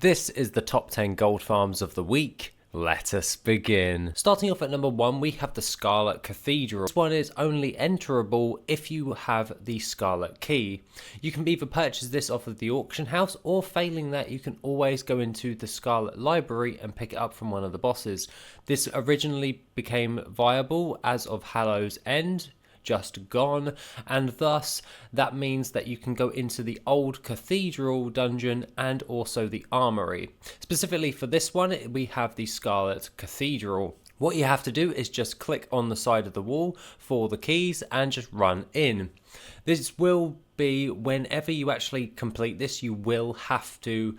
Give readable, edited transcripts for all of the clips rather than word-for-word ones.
This is the top 10 gold farms of the week. Let us begin. Starting off at number 1, we have the Scarlet Cathedral. This one is only enterable if you have the Scarlet Key. You can either purchase this off of the auction house, or failing that, you can always go into the Scarlet Library and pick it up from one of the bosses. This originally became viable as of Hallow's End, just gone, and thus that means that you can go into the old cathedral dungeon and also the armory. Specifically for this one, we have the Scarlet Cathedral. What you have to do is just click on the side of the wall for the keys and just run in. This will be, whenever you actually complete this, you will have to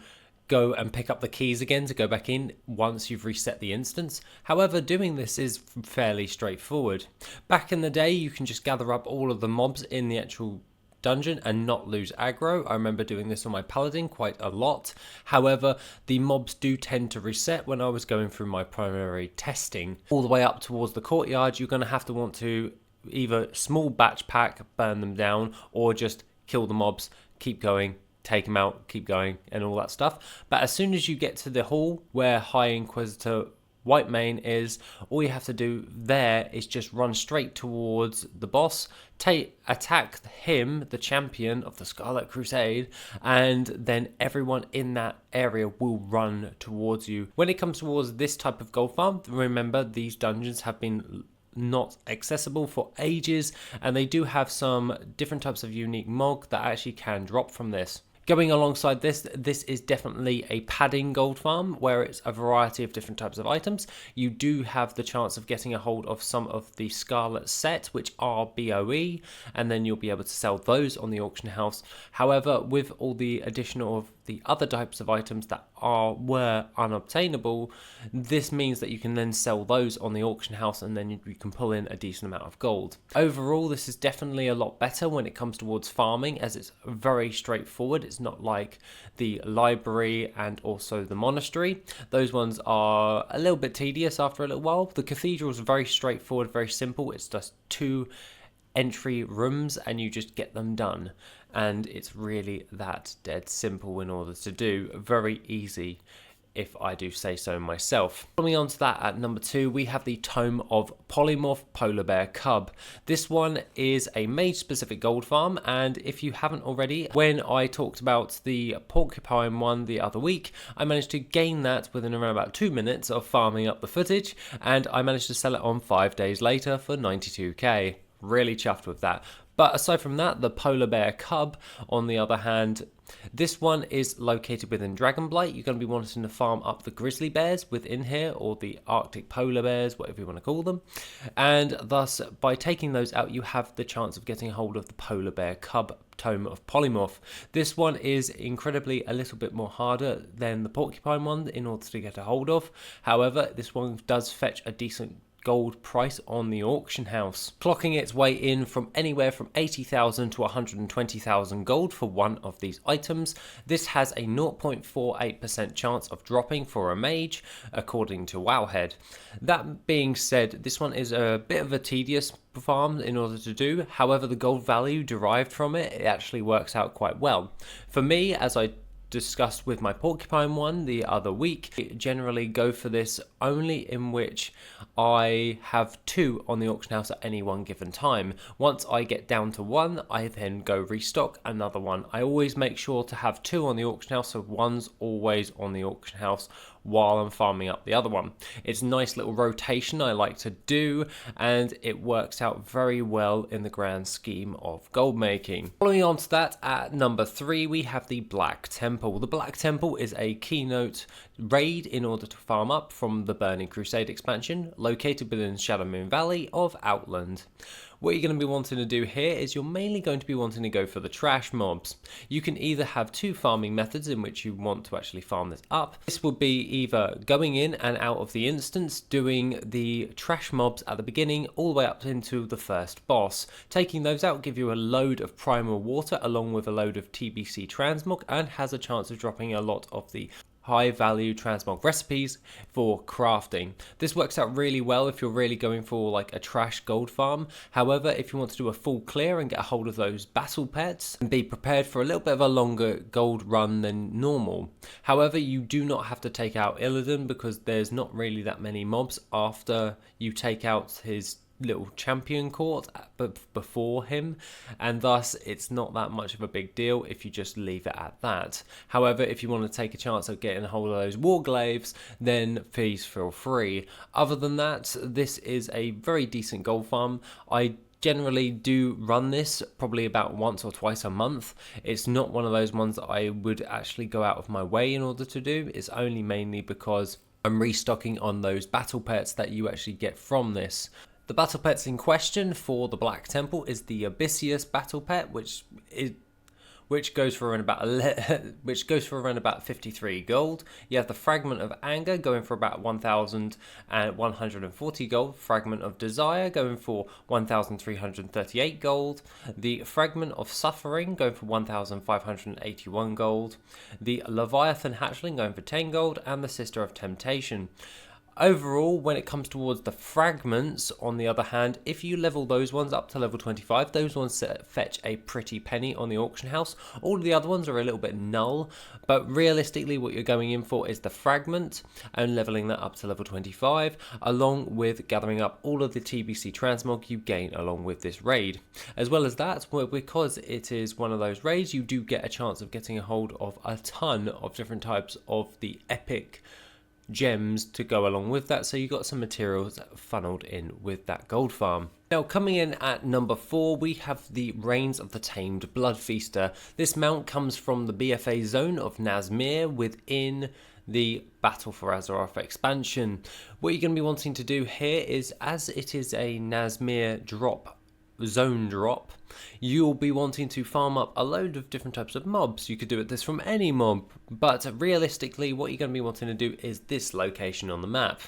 go and pick up the keys again to go back in once you've reset the instance. However, doing this is fairly straightforward. Back in the day, you can just gather up all of the mobs in the actual dungeon and not lose aggro. I remember doing this on my paladin quite a lot. However, the mobs do tend to reset when I was going through my primary testing. All the way up towards the courtyard, you're going to have to want to either small batch pack, burn them down, or just kill the mobs, keep going, take them out, keep going, and all that stuff. But as soon as you get to the hall where High Inquisitor 𝐆𝐀𝐿 is, all you have to do there is just run straight towards the boss, attack him, the champion of the Scarlet Crusade, and then everyone in that area will run towards you. When it comes towards this type of gold farm, remember these dungeons have been not accessible for ages, and they do have some different types of unique mog that actually can drop from this. Going alongside this is definitely a padding gold farm where it's a variety of different types of items. You do have the chance of getting a hold of some of the Scarlet set, which are BOE, and then you'll be able to sell those on the auction house. However, with all the additional of the other types of items that were unobtainable, this means that you can then sell those on the auction house, and then you can pull in a decent amount of gold. Overall, this is definitely a lot better when it comes towards farming, as it's very straightforward. It's not like the library and also the monastery. Those ones are a little bit tedious after a little while. The cathedral is very straightforward, very simple. It's just 2 entry rooms and you just get them done, and it's really that dead simple in order to do. Very easy, if I do say so myself. Following on to that, at number 2, we have the Tome of Polymorph Polar Bear Cub. This one is a mage-specific gold farm, and if you haven't already, when I talked about the porcupine one the other week, I managed to gain that within around about 2 minutes of farming up the footage, and I managed to sell it on 5 days later for 92k. Really chuffed with that. But aside from that, the Polar Bear Cub, on the other hand, this one is located within Dragonflight. You're going to be wanting to farm up the grizzly bears within here, or the Arctic polar bears, whatever you want to call them. And thus, by taking those out, you have the chance of getting a hold of the Polar Bear Cub Tome of Polymorph. This one is incredibly a little bit more harder than the porcupine one in order to get a hold of. However, this one does fetch a decent gold price on the auction house, clocking its way in from anywhere from 80,000 to 120,000 gold for one of these items. This has a 0.48% chance of dropping for a mage, according to Wowhead. That being said, this one is a bit of a tedious farm in order to do. However, the gold value derived from it actually works out quite well. For me, as I discussed with my porcupine one the other week, I generally go for this only in which I have 2 on the auction house at any one given time. Once I get down to 1, I then go restock another one. I always make sure to have 2 on the auction house, so one's always on the auction house while I'm farming up the other one. It's a nice little rotation I like to do, and it works out very well in the grand scheme of gold making. Following on to that, at number 3, we have the Black Temple. The Black Temple is a keynote raid in order to farm up from the Burning Crusade expansion, located within Shadowmoon Valley of Outland. What you're going to be wanting to do here is you're mainly going to be wanting to go for the trash mobs. You can either have 2 farming methods in which you want to actually farm this up. This will be either going in and out of the instance, doing the trash mobs at the beginning all the way up into the first boss. Taking those out give you a load of primal water along with a load of TBC transmog, and has a chance of dropping a lot of the high value transmog recipes for crafting. This works out really well if you're really going for like a trash gold farm. However, if you want to do a full clear and get a hold of those battle pets, and be prepared for a little bit of a longer gold run than normal. However, you do not have to take out Illidan because there's not really that many mobs after you take out his little champion court before him, and thus it's not that much of a big deal if you just leave it at that. However, if you want to take a chance of getting a hold of those warglaives, then please feel free. Other than that, this is a very decent gold farm. I generally do run this probably about once or twice a month. It's not one of those ones that I would actually go out of my way in order to do. It's only mainly because I'm restocking on those battle pets that you actually get from this. The battle pets in question for the Black Temple is the 𝐆𝐀𝐌𝐄 battle pet, which goes for around about 53 gold. You have the Fragment of Anger going for about 1,140 gold. Fragment of Desire going for 1,338 gold. The Fragment of Suffering going for 1,581 gold. The Leviathan Hatchling going for 10 gold, and the Sister of Temptation. Overall, when it comes towards the fragments, on the other hand, if you level those ones up to level 25, those ones fetch a pretty penny on the auction house. All of the other ones are a little bit null, but realistically what you're going in for is the fragment and leveling that up to level 25, along with gathering up all of the TBC transmog you gain along with this raid. As well as that, because it is one of those raids, you do get a chance of getting a hold of a ton of different types of the epic gems to go along with that, so you got some materials funneled in with that gold farm. Now, coming in at number 4, we have the Reigns of the Tamed Bloodfeaster. This mount comes from the BFA zone of Nazmir within the Battle for Azeroth expansion. What you're going to be wanting to do here is, as it is a Nazmir zone drop, you'll be wanting to farm up a load of different types of mobs. You could do this from any mob, but realistically what you're going to be wanting to do is this location on the map.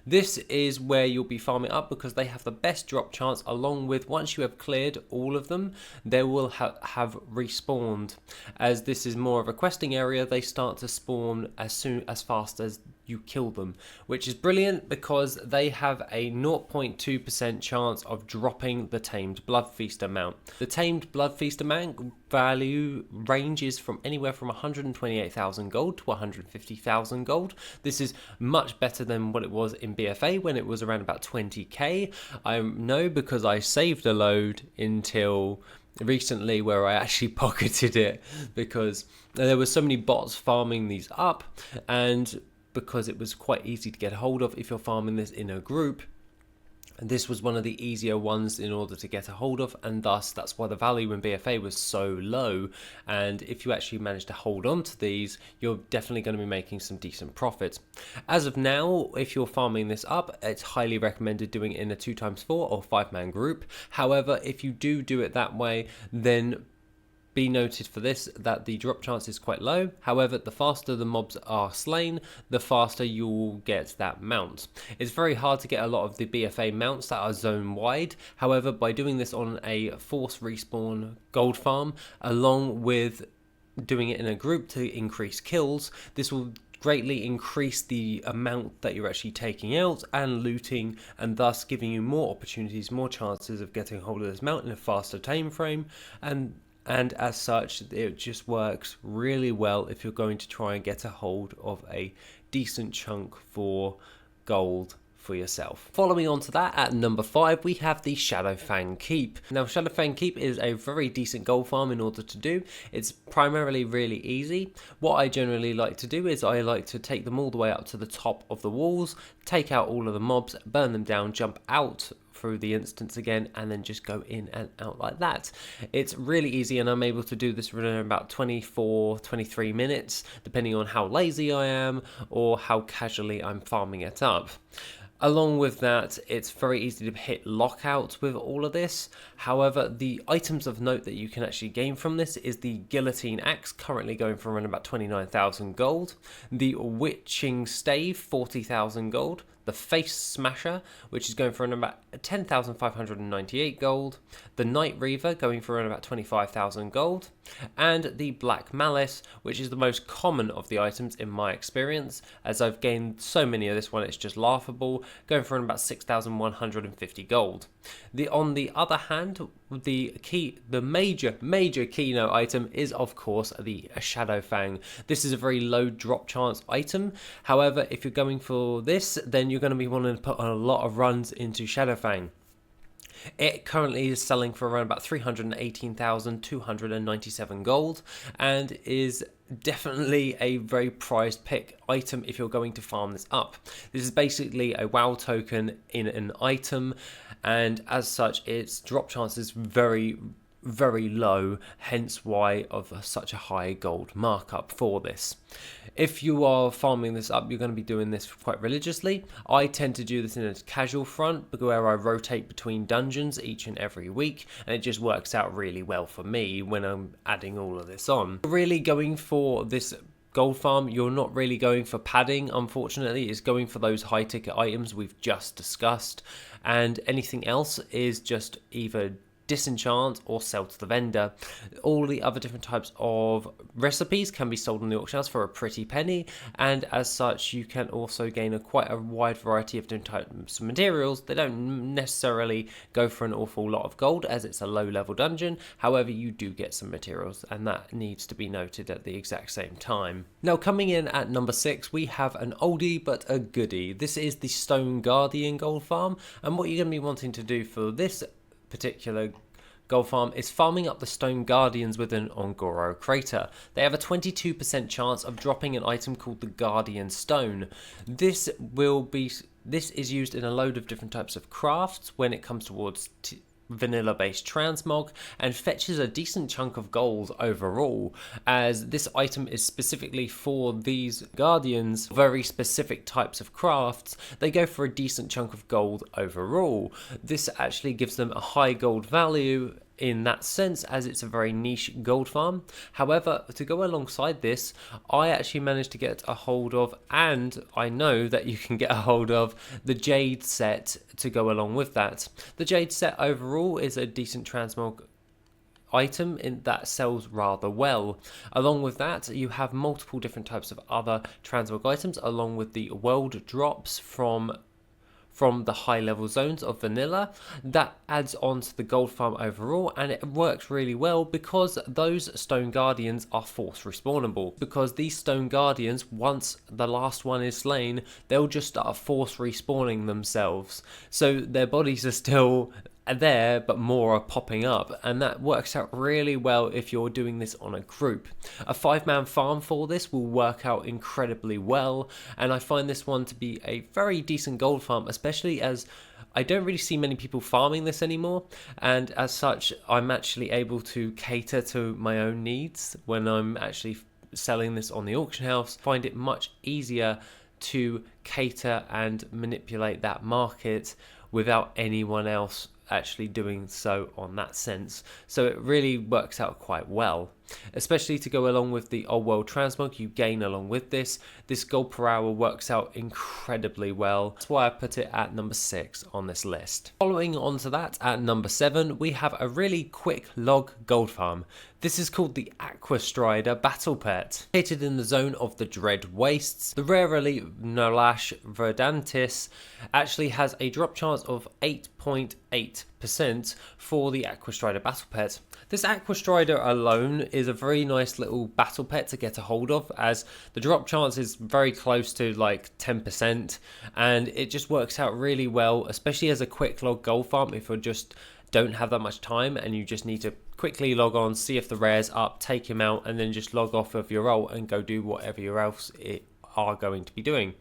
This is where you'll be farming up because they have the best drop chance, along with once you have cleared all of them, they will have respawned. As this is more of a questing area, they start to spawn as fast as you kill them, which is brilliant because they have a 0.2% chance of dropping the Tamed Bloodfeaster mount. The Tamed Bloodfeaster mount value ranges from anywhere from 128,000 gold to 150,000 gold. This is much better than what it was in BFA when it was around about 20k. I know because I saved a load until recently where I actually pocketed it because there were so many bots farming these up, and because it was quite easy to get a hold of if you're farming this in a group. And this was one of the easier ones in order to get a hold of, and thus that's why the value in BFA was so low. And if you actually manage to hold on to these, you're definitely going to be making some decent profits. As of now, if you're farming this up, it's highly recommended doing it in a 2x4 or 5-man group. However, if you do it that way, then be noted for this that the drop chance is quite low. However, the faster the mobs are slain, the faster you will get that mount. It's very hard to get a lot of the BFA mounts that are zone wide. However, by doing this on a force respawn gold farm, along with doing it in a group to increase kills, this will greatly increase the amount that you're actually taking out and looting, and thus giving you more opportunities, more chances of getting hold of this mount in a faster time frame. And as such, it just works really well if you're going to try and get a hold of a decent chunk for gold for yourself. Following on to that, at number 5, we have the Shadowfang Keep. Now, Shadowfang Keep is a very decent gold farm in order to do. It's primarily really easy. What I generally like to do is I like to take them all the way up to the top of the walls, take out all of the mobs, burn them down, jump out through the instance again, and then just go in and out like that. It's really easy, and I'm able to do this within about 23 minutes, depending on how lazy I am or how casually I'm farming it up. Along with that, it's very easy to hit lockout with all of this. However, the items of note that you can actually gain from this is the Guillotine Axe, currently going for around about 29,000 gold. The Witching Stave, 40,000 gold. The Face Smasher, which is going for around about 10,598 gold. The Night Reaver, going for around about 25,000 gold. And the Black Malice, which is the most common of the items in my experience, as I've gained so many of this one, it's just laughable, going for around about 6,150 gold. On the other hand, the major keynote item is of course the Shadow Fang. This is a very low drop chance item. However, if you're going for this, then you're going to be wanting to put on a lot of runs into Shadow Fang. It currently is selling for around about 318,297 gold and is definitely a very prized pick item if you're going to farm this up. This is basically a WoW token in an item, and as such its drop chance is very low, hence why of such a high gold markup for this. If you are farming this up, you're going to be doing this quite religiously. I tend to do this in a casual front where I rotate between dungeons each and every week, and it just works out really well for me when I'm adding all of this on. Really going for this gold farm, you're not really going for padding, unfortunately. It's going for those high ticket items we've just discussed, and anything else is just either disenchant or sell to the vendor. All the other different types of recipes can be sold on the auction house for a pretty penny, and as such you can also gain quite a wide variety of different types of materials. They don't necessarily go for an awful lot of gold as it's a low level dungeon, however you do get some materials, and that needs to be noted at the exact same time. Now, coming in at number 6, we have an oldie but a goodie. This is the Stone Guardian gold farm, and what you're going to be wanting to do for this particular gold farm is farming up the Stone Guardians within Ongoro Crater. They have a 22% chance of dropping an item called the Guardian Stone. This is used in a load of different types of crafts when it comes towards vanilla based transmog, and fetches a decent chunk of gold overall, as this item is specifically for these guardians, very specific types of crafts. They go for a decent chunk of gold overall. This actually gives them a high gold value in that sense, as it's a very niche gold farm. However, to go alongside this, I actually managed to get a hold of, and I know that you can get a hold of, the Jade set to go along with that. The Jade set overall is a decent transmog item that sells rather well. Along with that, you have multiple different types of other transmog items, along with the world drops from the high level zones of vanilla. That adds on to the gold farm overall, and it works really well because those Stone Guardians are force respawnable. Because these Stone Guardians, once the last one is slain, they'll just start force respawning themselves, so their bodies are still there but more are popping up, and that works out really well if you're doing this on a group. A 5-man farm for this will work out incredibly well, and I find this one to be a very decent gold farm, especially as I don't really see many people farming this anymore, and as such I'm actually able to cater to my own needs when I'm actually selling this on the auction house. Find it much easier to cater and manipulate that market without anyone else actually doing so on that sense. So it really works out quite well, especially to go along with the old world transmog you gain along with this. This gold per hour works out incredibly well. That's why I put it at number 6 on this list. Following on to that, at number 7, we have a really quick log gold farm. This is called the Aqua Strider Battle Pet. Located in the zone of the Dread Wastes, the rare elite Nolash Verdantis actually has a drop chance of 8.8% for the Aqua Strider Battle Pet. This Aqua Strider alone is a very nice little battle pet to get a hold of, as the drop chance is very close to like 10%, and it just works out really well, especially as a quick log gold farm if you just don't have that much time and you just need to quickly log on, see if the rare's up, take him out, and then just log off of your ult and go do whatever you else are going to be doing.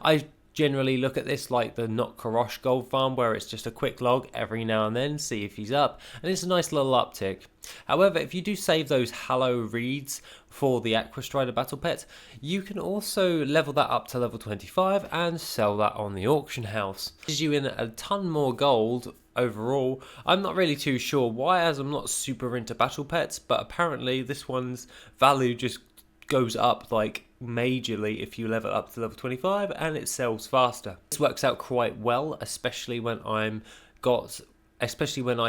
I generally look at this like the Not Karosh gold farm, where it's just a quick log every now and then, see if he's up, and it's a nice little uptick. However, if you do save those Hallow Reeds for the Aqua Strider battle pet, you can also level that up to level 25 and sell that on the auction house. It gives you in a ton more gold overall. I'm not really too sure why, as I'm not super into battle pets, but apparently this one's value just goes up like majorly if you level up to level 25, and it sells faster. This works out quite well, especially when I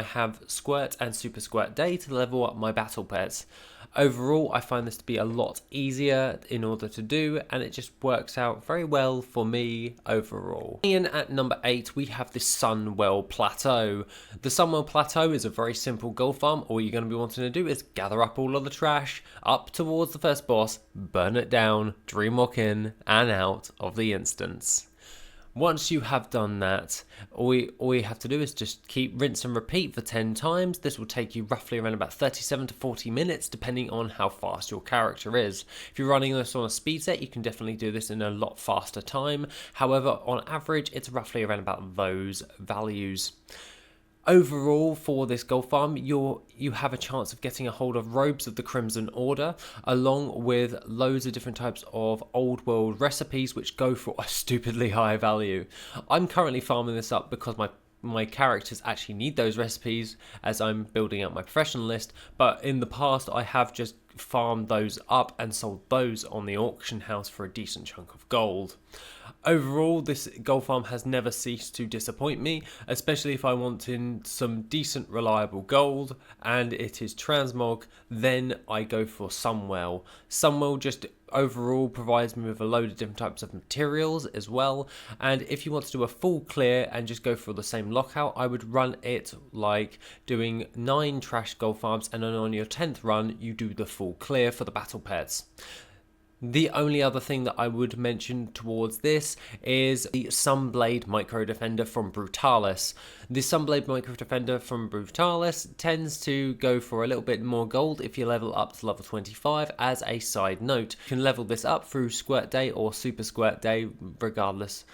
have Squirt and Super Squirt Day to level up my battle pets. Overall, I find this to be a lot easier in order to do, and it just works out very well for me overall. And at number 8, we have the Sunwell Plateau. The Sunwell Plateau is a very simple gold farm. All you're going to be wanting to do is gather up all of the trash, up towards the first boss, burn it down, dreamwalk in, and out of the instance. Once you have done that, all you have to do is just keep rinse and repeat for 10 times. This will take you roughly around about 37 to 40 minutes, depending on how fast your character is. If you're running this on a speed set, you can definitely do this in a lot faster time. However, on average, it's roughly around about those values. Overall, for this gold farm, you have a chance of getting a hold of Robes of the Crimson Order, along with loads of different types of old world recipes which go for a stupidly high value. I'm currently farming this up because my characters actually need those recipes as I'm building out my professional list, but in the past I have just farmed those up and sold those on the auction house for a decent chunk of gold. Overall, this gold farm has never ceased to disappoint me, especially if I want in some decent reliable gold and it is transmog, then I go for Sunwell. Sunwell just overall provides me with a load of different types of materials as well, and if you want to do a full clear and just go for the same lockout, I would run it like doing 9 trash gold farms, and then on your 10th run you do the full clear for the battle pets. The only other thing that I would mention towards this is the Sunblade Micro Defender from Brutalis. The Sunblade Micro Defender from Brutalis tends to go for a little bit more gold if you level up to level 25. As a side note, you can level this up through Squirt Day or Super Squirt Day, regardless.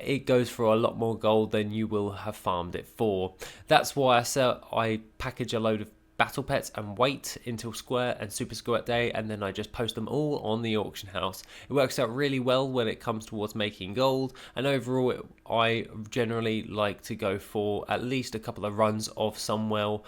It goes for a lot more gold than you will have farmed it for. That's why I package a load of battle pets and wait until Squirt and Super Squirt Day, and then I just post them all on the auction house. It works out really well when it comes towards making gold, and overall I generally like to go for at least a couple of runs of Sunwell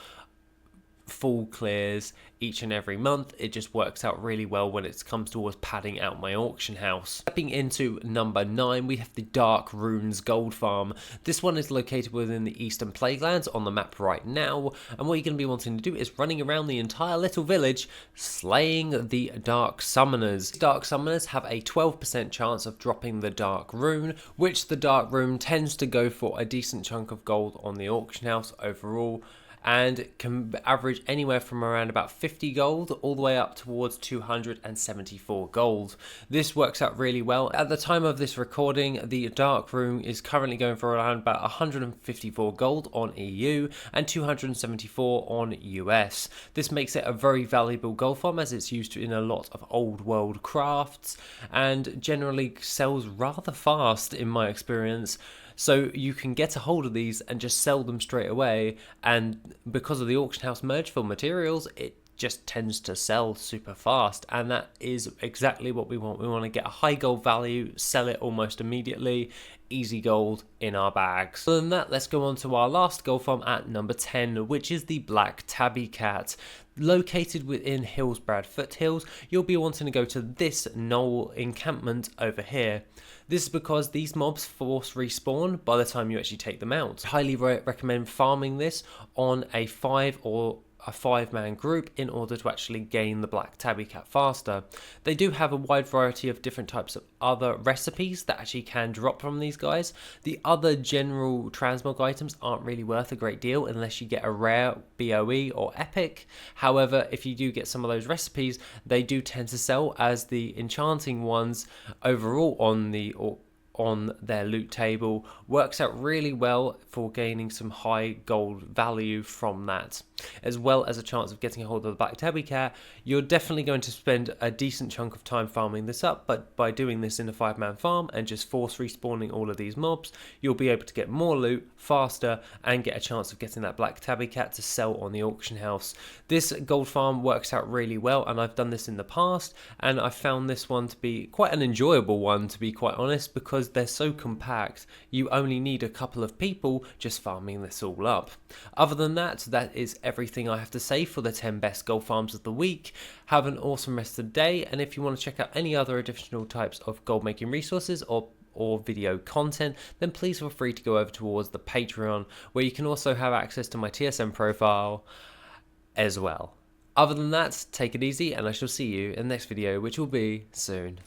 full clears each and every month. It just works out really well when it comes towards padding out my auction house. Stepping into number 9, we have the Dark Runes Gold Farm. This one is located within the Eastern Plaguelands on the map right now, and what you're going to be wanting to do is running around the entire little village slaying the Dark Summoners. Dark Summoners have a 12% chance of dropping the Dark Rune, which the Dark Rune tends to go for a decent chunk of gold on the auction house overall, and can average anywhere from around about 50 gold all the way up towards 274 gold. This works out really well. At the time of this recording, the Dark Rune is currently going for around about 154 gold on EU and 274 on US. This makes it a very valuable gold farm as it's used in a lot of old world crafts and generally sells rather fast in my experience. So you can get a hold of these and just sell them straight away, and because of the auction house merge for materials, it just tends to sell super fast, and that is exactly what we want. We want to get a high gold value, sell it almost immediately, easy gold in our bags. Other than that, let's go on to our last gold farm at number 10, which is the Black Tabby Cat. Located within Hillsbrad Foothills, you'll be wanting to go to this knoll encampment over here. This is because these mobs force respawn by the time you actually take them out. I highly recommend farming this on a 5 or a 5-man group in order to actually gain the Black Tabby Cat faster. They do have a wide variety of different types of other recipes that actually can drop from these guys. The other general transmog items aren't really worth a great deal unless you get a rare BOE or epic. However, if you do get some of those recipes, they do tend to sell, as the enchanting ones overall on their loot table works out really well for gaining some high gold value from that. as well as a chance of getting a hold of the Black Tabby Cat, you're definitely going to spend a decent chunk of time farming this up, but by doing this in a 5-man farm and just force respawning all of these mobs, you'll be able to get more loot faster and get a chance of getting that Black Tabby Cat to sell on the auction house. This gold farm works out really well, and I've done this in the past, and I found this one to be quite an enjoyable one, to be quite honest, because they're so compact. You only need a couple of people just farming this all up. Other than that, that is everything I have to say for the 10 best gold farms of the week. Have an awesome rest of the day, and if you want to check out any other additional types of gold making resources or video content, then please feel free to go over towards the Patreon, where you can also have access to my TSM profile as well. Other than that, take it easy, and I shall see you in the next video, which will be soon.